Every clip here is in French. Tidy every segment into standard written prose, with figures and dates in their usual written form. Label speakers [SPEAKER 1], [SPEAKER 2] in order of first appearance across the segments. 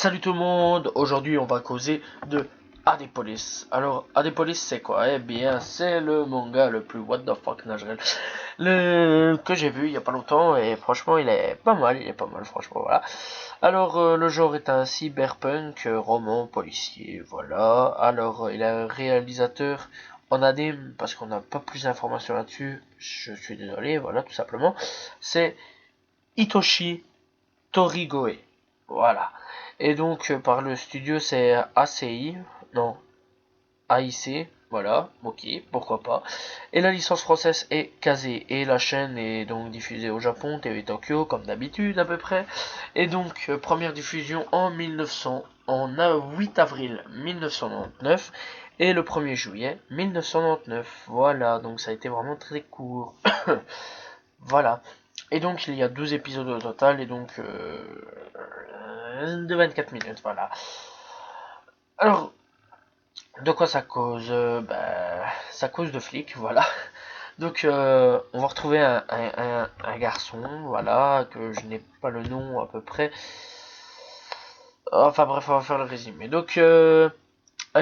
[SPEAKER 1] Salut tout le monde, aujourd'hui on va causer de Adepolis. Alors Adepolis c'est quoi? Eh bien c'est le manga le plus what the fuck naturel que j'ai vu il y a pas longtemps et franchement il est pas mal franchement voilà. Alors le genre est un cyberpunk roman policier voilà. Alors il a un réalisateur en anime parce qu'on n'a pas plus d'informations là-dessus, je suis désolé voilà tout simplement. C'est Hitoshi Torigoe. Voilà. Et donc par le studio c'est ACI, non, AIC, voilà, ok, pourquoi pas. Et la licence française est Kazé. Et la chaîne est donc diffusée au Japon, TV Tokyo, comme d'habitude à peu près. Et donc première diffusion en 8 avril 1999 et le 1er juillet 1999. Voilà, donc ça a été vraiment très court. Voilà. Et donc il y a 12 épisodes au total et donc de 24 minutes, voilà. Alors, de quoi ça cause ça cause de flics, voilà. Donc on va retrouver un garçon, voilà, que je n'ai pas le nom à peu près. Enfin bref, on va faire le résumé. Donc un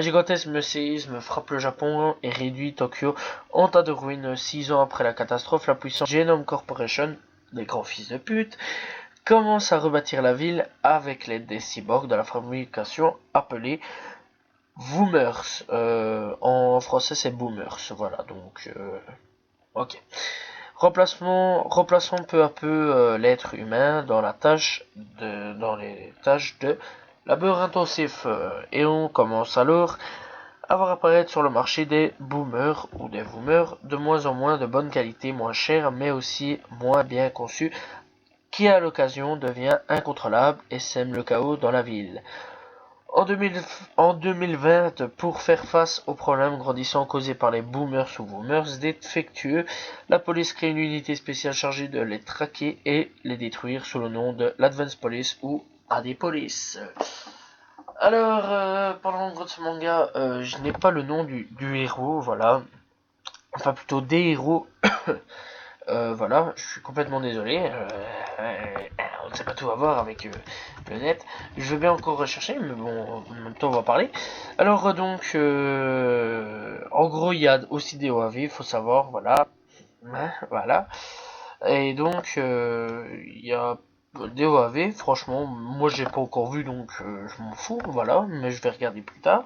[SPEAKER 1] gigantesque séisme frappe le Japon et réduit Tokyo en tas de ruines. 6 ans après la catastrophe, la puissante Genome Corporation, des grands fils de pute, commence à rebâtir la ville avec l'aide des cyborgs de la fabrication appelée Boomers. En français c'est Boomers, voilà, donc ok. Remplaçant peu à peu l'être humain dans les tâches de labeur intensif. Et on commence alors à voir apparaître sur le marché des boomers ou des boomers de moins en moins de bonne qualité, moins chers, mais aussi moins bien conçus, qui à l'occasion devient incontrôlable et sème le chaos dans la ville. En 2020, pour faire face aux problèmes grandissants causés par les boomers ou boomers défectueux, la police crée une unité spéciale chargée de les traquer et les détruire sous le nom de l'Advance Police ou AD Police. Alors, parlons de ce manga, je n'ai pas le nom du héros, voilà. Enfin, plutôt des héros. Voilà, je suis complètement désolé. On ne sait pas tout avoir avec le net. Je veux bien encore rechercher, mais bon, en même temps, on va parler. Alors, donc, en gros, il y a aussi des OAV, il faut savoir, voilà. Hein, voilà. Et donc, il y a des OAV, franchement, moi, j'ai pas encore vu, donc je m'en fous, voilà, mais je vais regarder plus tard.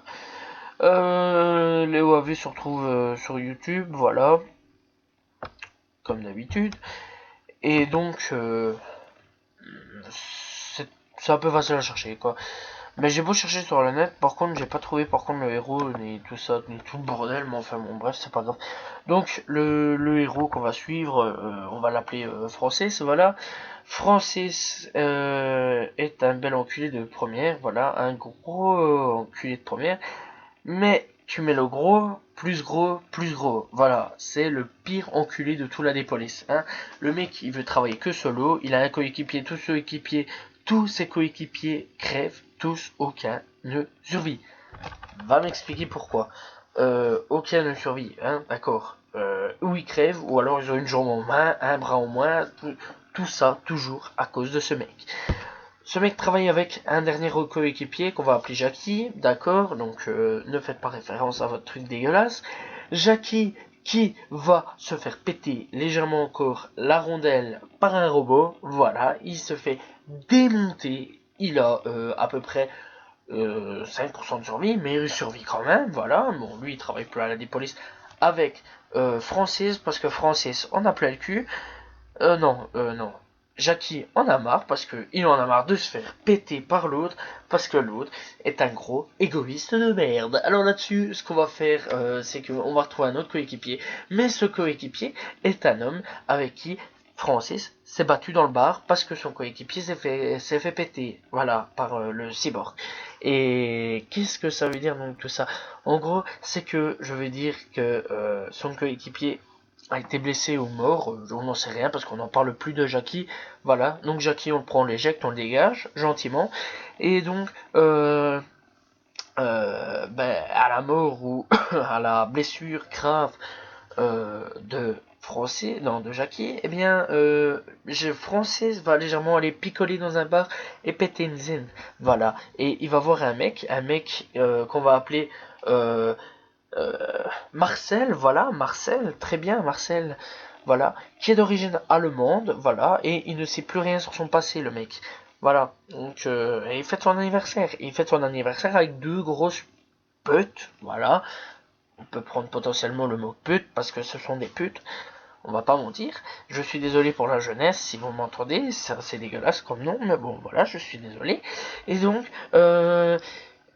[SPEAKER 1] Les OAV se retrouvent sur YouTube, voilà, comme d'habitude. Et donc, c'est un peu facile à chercher, quoi. Mais j'ai beau chercher sur le net, par contre, j'ai pas trouvé par contre le héros, ni tout ça, ni tout le bordel, mais enfin bon, bref, c'est pas grave. Donc, le héros qu'on va suivre, on va l'appeler Francis, voilà. Francis est un bel enculé de première, voilà, un gros enculé de première, mais tu mets le gros, plus gros. Voilà, c'est le pire enculé de tout la police. Hein. Le mec, il veut travailler que solo, il a un coéquipier, tous ses coéquipiers crèvent, tous, aucun ne survit. Va m'expliquer pourquoi. Aucun ne survit, hein, d'accord. Ou ils crèvent, ou alors ils ont une jambe en moins, un bras en moins, tout ça, toujours à cause de ce mec. Ce mec travaille avec un dernier coéquipier qu'on va appeler Jackie, d'accord, donc ne faites pas référence à votre truc dégueulasse. Jackie qui va se faire péter légèrement encore la rondelle par un robot, voilà, il se fait démonter, il a à peu près 5% de survie, mais il survit quand même, voilà, bon lui il travaille plus à la police avec Francis, parce que Francis on a plein le cul, non. Jackie en a marre parce qu'il en a marre de se faire péter par l'autre parce que l'autre est un gros égoïste de merde. Alors là-dessus, ce qu'on va faire, c'est qu'on va retrouver un autre coéquipier, mais ce coéquipier est un homme avec qui Francis s'est battu dans le bar parce que son coéquipier s'est fait péter, voilà, par le cyborg. Et qu'est-ce que ça veut dire donc tout ça? En gros, c'est que je veux dire que son coéquipier a été blessé ou mort, on n'en sait rien parce qu'on n'en parle plus de Jackie. Voilà, donc Jackie on le prend, on l'éjecte, on le dégage gentiment. Et donc, à la mort ou à la blessure grave de Français, non, de Jackie, eh bien, Français va légèrement aller picoler dans un bar et péter une zen. Voilà. Et il va voir un mec qu'on va appeler euh, Marcel, voilà, Marcel, très bien, Marcel, voilà, qui est d'origine allemande, voilà, et il ne sait plus rien sur son passé, le mec. Voilà, donc, et il fête son anniversaire. Il fête son anniversaire avec deux grosses putes, voilà. On peut prendre potentiellement le mot pute parce que ce sont des putes. On va pas mentir. Je suis désolé pour la jeunesse si vous m'entendez. C'est dégueulasse comme nom, mais bon, voilà, je suis désolé. Et donc,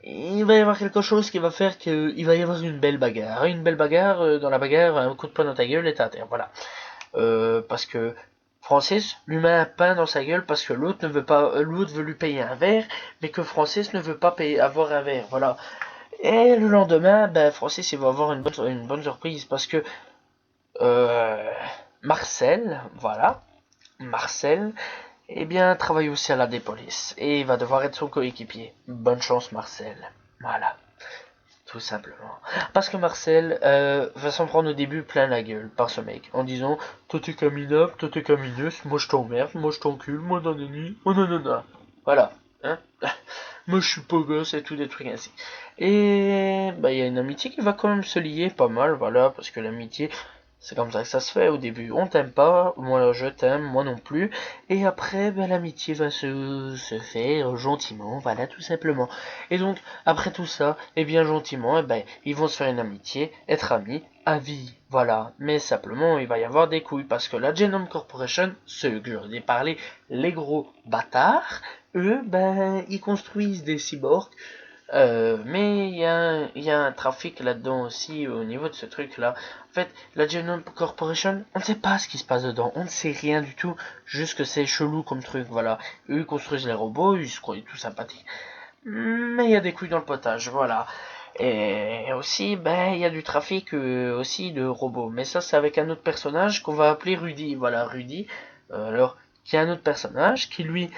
[SPEAKER 1] il va y avoir quelque chose qui va faire qu'il va y avoir une belle bagarre. Une belle bagarre, dans la bagarre, un coup de poing dans ta gueule et t'es à terre. Voilà. Parce que Francis lui met un pain dans sa gueule parce que l'autre ne veut pas, l'autre veut lui payer un verre, mais que Francis ne veut pas payer, avoir un verre. Voilà. Et le lendemain, ben, Francis il va avoir une bonne surprise parce que euh, Marcel, voilà, Marcel, eh bien, travaille aussi à la dépolice et il va devoir être son coéquipier. Bonne chance, Marcel. Voilà, tout simplement. Parce que Marcel va s'en prendre au début plein la gueule par ce mec en disant toi t'es caminable, toi t'es camineuse, moi je t'emmerde, moi je t'encule, moi nanani, moi nanana. Voilà, hein. Moi je suis pas gosse et tout des trucs ainsi. Et bah il y a une amitié qui va quand même se lier pas mal, voilà, parce que l'amitié c'est comme ça que ça se fait au début. On t'aime pas, moi je t'aime, moi non plus. Et après, ben, l'amitié va se faire gentiment, voilà, tout simplement. Et donc, après tout ça, et bien gentiment, eh ben, ils vont se faire une amitié, être amis, à vie, voilà. Mais simplement, il va y avoir des couilles, parce que la Genome Corporation, ceux que j'en ai parlé, les gros bâtards, eux, ben, ils construisent des cyborgs. Mais il y a un trafic là-dedans aussi au niveau de ce truc-là. En fait, la Genome Corporation, on ne sait pas ce qui se passe dedans, on ne sait rien du tout, juste que c'est chelou comme truc, voilà. Eux, ils construisent les robots, ils se croient tout sympathiques. Mais il y a des couilles dans le potage, voilà. Et aussi, ben, il y a du trafic aussi de robots. Mais ça, c'est avec un autre personnage qu'on va appeler Rudy. Voilà, Rudy. Alors, qui est un autre personnage qui, lui,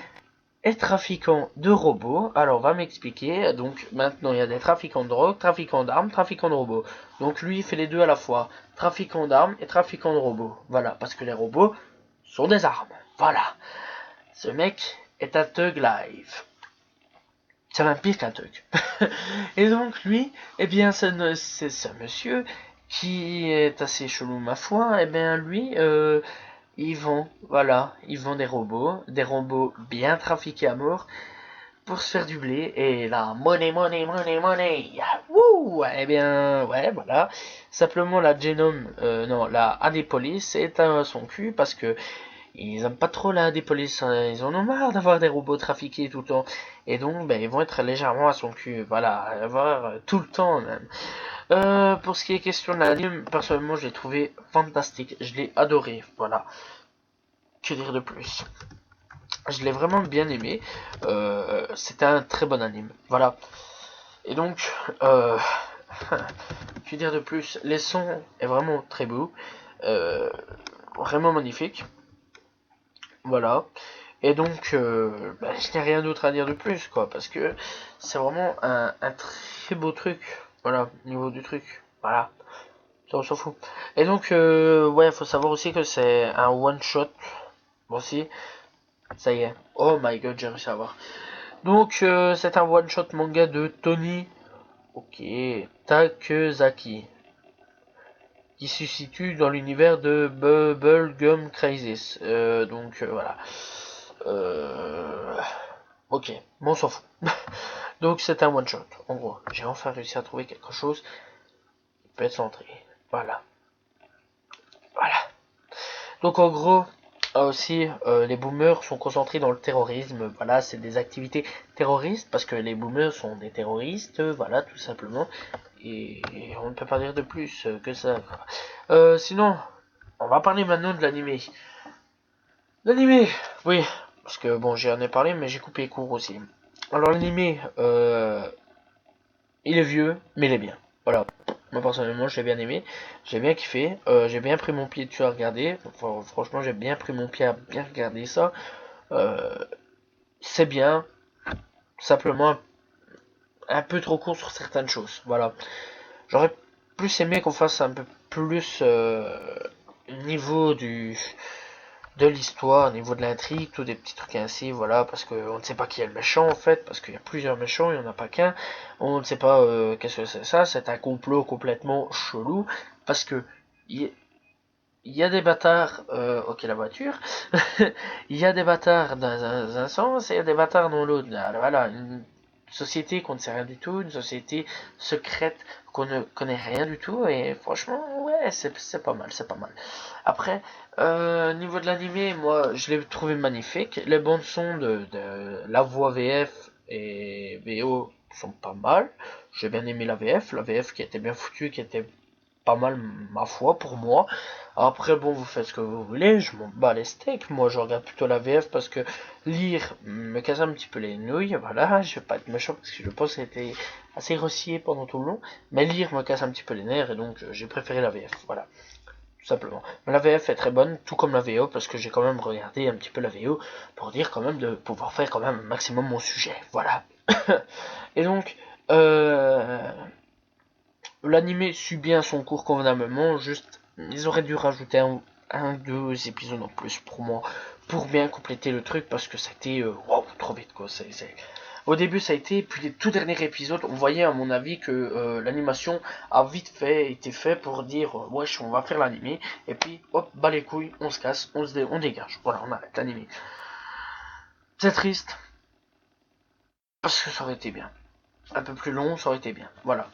[SPEAKER 1] est trafiquant de robots. Alors, on va m'expliquer. Donc, maintenant, il y a des trafiquants de drogue, trafiquants d'armes, trafiquants de robots. Donc, lui, il fait les deux à la fois. Trafiquant d'armes et trafiquant de robots. Voilà, parce que les robots sont des armes. Voilà. Ce mec est un thug live. C'est même pire qu'un thug. Et donc, lui, eh bien, c'est ce monsieur qui est assez chelou, ma foi. Eh bien, lui, ils vend, voilà, ils vendent des robots bien trafiqués à mort, pour se faire du blé. Et là, money, money, money, money. Wouh. Eh bien, ouais, voilà. Simplement, la Genome, non, la Adepolis est à son cul parce que ils aiment pas trop la Adepolis. Hein. Ils en ont marre d'avoir des robots trafiqués tout le temps. Et donc, ben, ils vont être légèrement à son cul. Voilà, avoir tout le temps même. Pour ce qui est question de l'anime, personnellement, je l'ai trouvé fantastique. Je l'ai adoré. Voilà. Que dire de plus? Je l'ai vraiment bien aimé. C'était un très bon anime. Voilà. Et donc, que dire de plus? Les sons est vraiment très beau. Euh, Vraiment magnifique. Voilà. Et donc, bah, je n'ai rien d'autre à dire de plus, quoi. Parce que c'est vraiment un très beau truc. Voilà, au niveau du truc. Voilà. Ça, on s'en fout. Et donc, ouais, il faut savoir aussi que c'est un one-shot. Bon, aussi. Ça y est. Oh my god, j'ai réussi à voir. Donc, c'est un one-shot manga de Tony Takezaki, qui se situe dans l'univers de Bubblegum Crisis. Donc, voilà. Euh, ok, bon, on s'en fout. Donc, c'est un one-shot, en gros. J'ai enfin réussi à trouver quelque chose qui peut être centré. Voilà. Voilà. Donc, en gros, aussi, les boomers sont concentrés dans le terrorisme. Voilà, c'est des activités terroristes parce que les boomers sont des terroristes. Voilà, tout simplement. Et on ne peut pas dire de plus que ça. Sinon, on va parler maintenant de l'animé. L'animé, oui, parce que bon, j'en ai parlé, mais j'ai coupé court aussi. Alors l'animé, il est vieux, mais il est bien. Voilà. Moi personnellement, je l'ai bien aimé, j'ai bien kiffé, j'ai bien pris mon pied dessus à regarder. Enfin, franchement, j'ai bien pris mon pied à bien regarder ça. Euh, c'est bien, simplement un peu trop court sur certaines choses. Voilà. J'aurais plus aimé qu'on fasse un peu plus niveau de l'histoire, au niveau de l'intrigue, tous des petits trucs ainsi, voilà, parce qu'on ne sait pas qui est le méchant en fait, parce qu'il y a plusieurs méchants, il n'y en a pas qu'un, on ne sait pas qu'est-ce que c'est ça, c'est un complot complètement chelou, parce que il y a des bâtards, ok la voiture, il y a des bâtards dans un sens et il y a des bâtards dans l'autre, voilà, une société qu'on ne sait rien du tout, une société secrète qu'on ne connaît rien du tout, et franchement, ouais, c'est pas mal, c'est pas mal. Après, niveau de l'animé, moi, je l'ai trouvé magnifique. Les bandes son de la voix VF et VO sont pas mal. J'ai bien aimé la VF qui était bien foutue, qui était pas mal, ma foi, pour moi. Après, bon, vous faites ce que vous voulez, je m'en bats les steaks. Moi, je regarde plutôt la VF parce que lire me casse un petit peu les nouilles. Voilà, je vais pas être méchant parce que je pense que c'était assez grossier pendant tout le long. Mais lire me casse un petit peu les nerfs et donc j'ai préféré la VF. Voilà, tout simplement. Mais la VF est très bonne, tout comme la VO, parce que j'ai quand même regardé un petit peu la VO pour dire quand même de pouvoir faire quand même un maximum mon sujet. Voilà. Et donc, l'animé suit bien son cours convenablement, juste ils auraient dû rajouter deux épisodes en plus pour moi, pour bien compléter le truc, parce que c'était wow, trop vite quoi. Au début ça a été, puis les tout derniers épisodes, on voyait à mon avis que l'animation a vite fait, été fait pour dire wesh on va faire l'animé, et puis hop, bas les couilles, on se casse, on dégage, voilà on arrête l'animé. C'est triste, parce que ça aurait été bien. Un peu plus long, ça aurait été bien, voilà,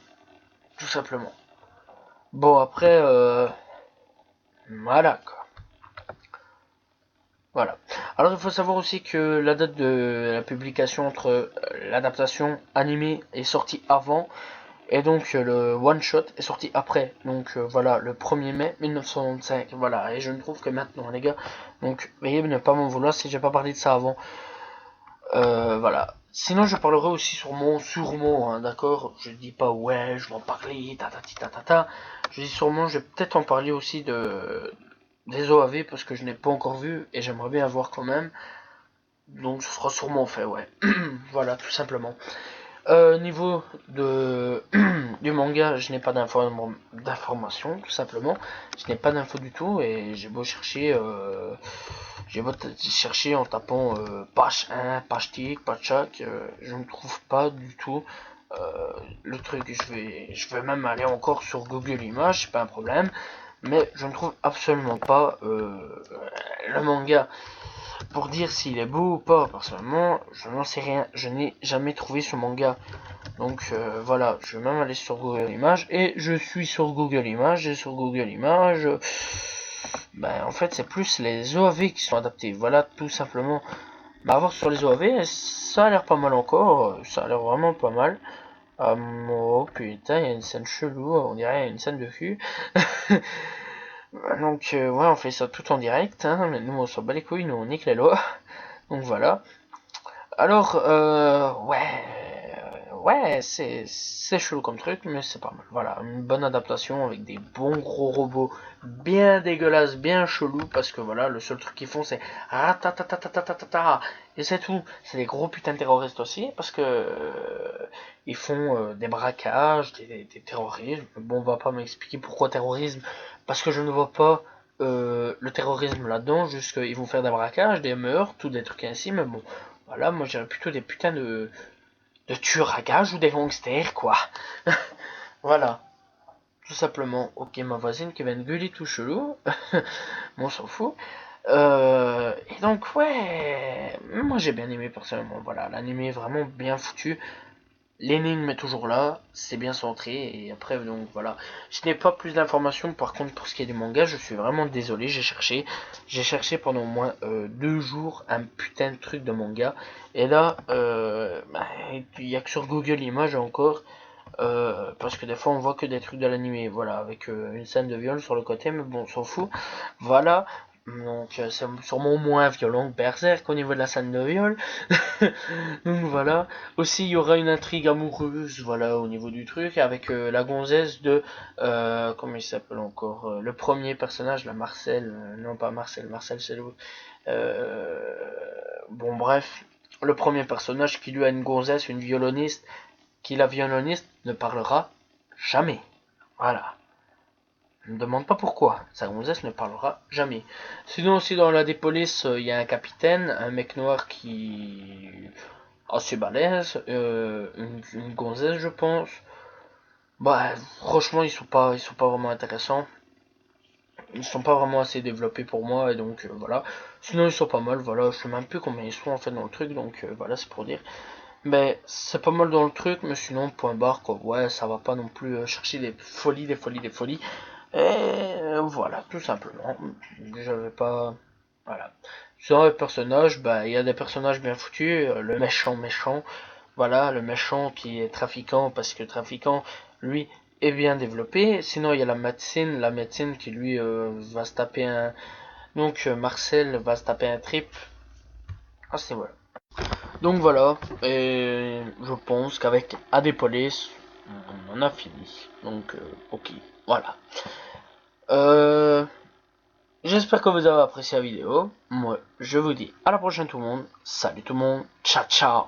[SPEAKER 1] tout simplement. Bon après, voilà quoi. Voilà. Alors il faut savoir aussi que la date de la publication entre l'adaptation animée est sortie avant et donc le one shot est sorti après. Donc voilà, le 1er mai 1995. Voilà, et je ne trouve que maintenant les gars. Donc veuillez ne pas m'en vouloir si j'ai pas parlé de ça avant. Voilà. Sinon je parlerai aussi sûrement, hein, d'accord. Je dis pas ouais, je vais en parler, ta. Je dis sûrement, je vais peut-être en parler aussi des OAV parce que je n'ai pas encore vu et j'aimerais bien voir quand même. Donc ce sera sûrement fait, ouais. Voilà, tout simplement. Niveau de du manga, je n'ai pas d'informations, tout simplement. Je n'ai pas d'infos du tout et j'ai beau chercher en tapant page 1, page tic, page chac, je ne trouve pas du tout le truc. Je vais même aller encore sur Google Images, c'est pas un problème, mais je ne trouve absolument pas le manga pour dire s'il est beau ou pas. Personnellement, je n'en sais rien. Je n'ai jamais trouvé ce manga. Donc voilà, je vais même aller sur Google Images. Et je suis sur Google Images. Et sur Google Images, ben, en fait, c'est plus les OAV qui sont adaptés. Voilà, tout simplement. Bah, à voir sur les OAV, ça a l'air pas mal encore. Ça a l'air vraiment pas mal. Oh putain, il y a une scène chelou. On dirait une scène de cul. Donc ouais, on fait ça tout en direct, hein, mais nous on s'en bat les couilles, nous on nique les lois. Donc voilà. Alors, ouais, c'est chelou comme truc, mais c'est pas mal. Voilà, une bonne adaptation avec des bons gros robots bien dégueulasses, bien chelous, parce que voilà, le seul truc qu'ils font c'est ratatatatatatatata, et c'est tout. C'est des gros putains de terroristes aussi, parce que ils font des braquages, des terrorismes. Bon, on va pas m'expliquer pourquoi terrorisme, parce que je ne vois pas le terrorisme là-dedans, juste qu'ils vont faire des braquages, des meurtres, tout des trucs ainsi, mais bon, voilà, moi j'irais plutôt des putains de tueurs à gages ou des gangsters, quoi. Voilà, tout simplement. Ok, ma voisine qui vient de gueuler tout chelou, bon, on s'en fout. Et donc, ouais, moi j'ai bien aimé personnellement, voilà, l'anime est vraiment bien foutu. L'énigme est toujours là, c'est bien centré, et après, donc voilà. Je n'ai pas plus d'informations, par contre, pour ce qui est du manga, je suis vraiment désolé, j'ai cherché pendant au moins 2 jours un putain de truc de manga, et là, il y a que sur Google Images encore, parce que des fois on voit que des trucs de l'animé, voilà, avec une scène de viol sur le côté, mais bon, on s'en fout, voilà. Donc c'est sûrement moins violent que Berserk au niveau de la scène de viol. Donc voilà. Aussi il y aura une intrigue amoureuse, voilà, au niveau du truc, avec la gonzesse de comment il s'appelle encore le premier personnage, la Marcel, non pas Marcel, Marcel c'est l'autre. Bon bref, le premier personnage qui lui a une gonzesse, une violoniste, qui la violoniste ne parlera jamais. Voilà. Ne me demande pas pourquoi, sa gonzesse ne parlera jamais. Sinon aussi dans la Police, il y a un capitaine, un mec noir qui assez balèze, une gonzesse je pense. Bah franchement ils sont pas vraiment intéressants. Ils sont pas vraiment assez développés pour moi et donc voilà. Sinon ils sont pas mal, voilà, je sais même plus combien ils sont en fait dans le truc, donc voilà c'est pour dire. Mais c'est pas mal dans le truc, mais sinon point barre quoi, ouais ça va pas non plus chercher des folies, des folies, des folies. Et voilà, tout simplement. J'avais pas. Voilà. Sur les personnages, bah, il y a des personnages bien foutus. Le méchant, méchant. Voilà, le méchant qui est trafiquant, parce que trafiquant, lui, est bien développé. Sinon, il y a la médecine qui lui va se taper un. Donc, Marcel va se taper un trip. Ah, c'est voilà. Donc voilà, et je pense qu'avec Adepolis, on en a fini. Donc, ok, voilà. Euh, J'espère que vous avez apprécié la vidéo. Moi, je vous dis à la prochaine tout le monde. Salut tout le monde. Ciao ciao.